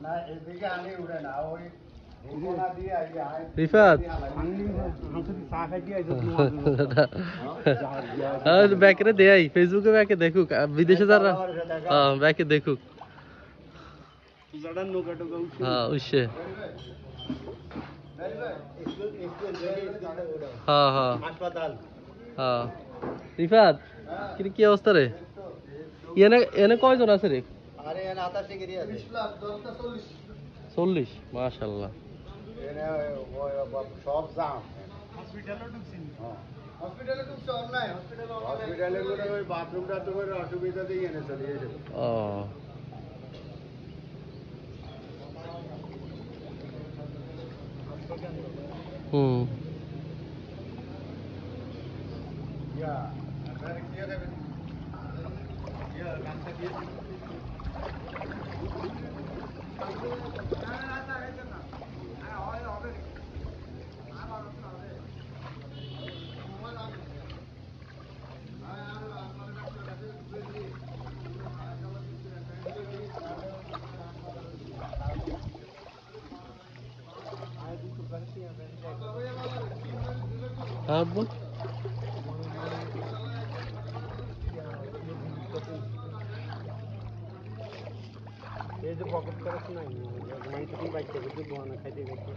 না এদিকে আনি উড়ে না ওই রিফাত ব্যাকে দেয় ফেসবুকে ব্যাকে দেখুক বিদেশে যারা হ্যাঁ ব্যাকে দেখুক হ্যাঁ উসে হ্যাঁ হ্যাঁ হাসপাতাল হ্যাঁ রিফাত কি অবস্থা রে এনে এনে কয়জন আছে রে আরে এনে 28 ডিগ্রি আছে 40 মাশাআল্লাহ এনে সব জাম হসপিটালে ঢুকছেন হ্যাঁ হসপিটালে ঢুকছে অনলাইন হসপিটালে করে ওই বাথরুমটা তো করে অসুবিধা দিয়ে এনে চলে এসেছে ও হুম ইয়া আপনারা কি দেবেন ইয়া নাস্তা দিয়েছি আব্বু এই যে পকেট করেছ না মাইন্ড থেকে বাইক থেকে খাইতে গেছে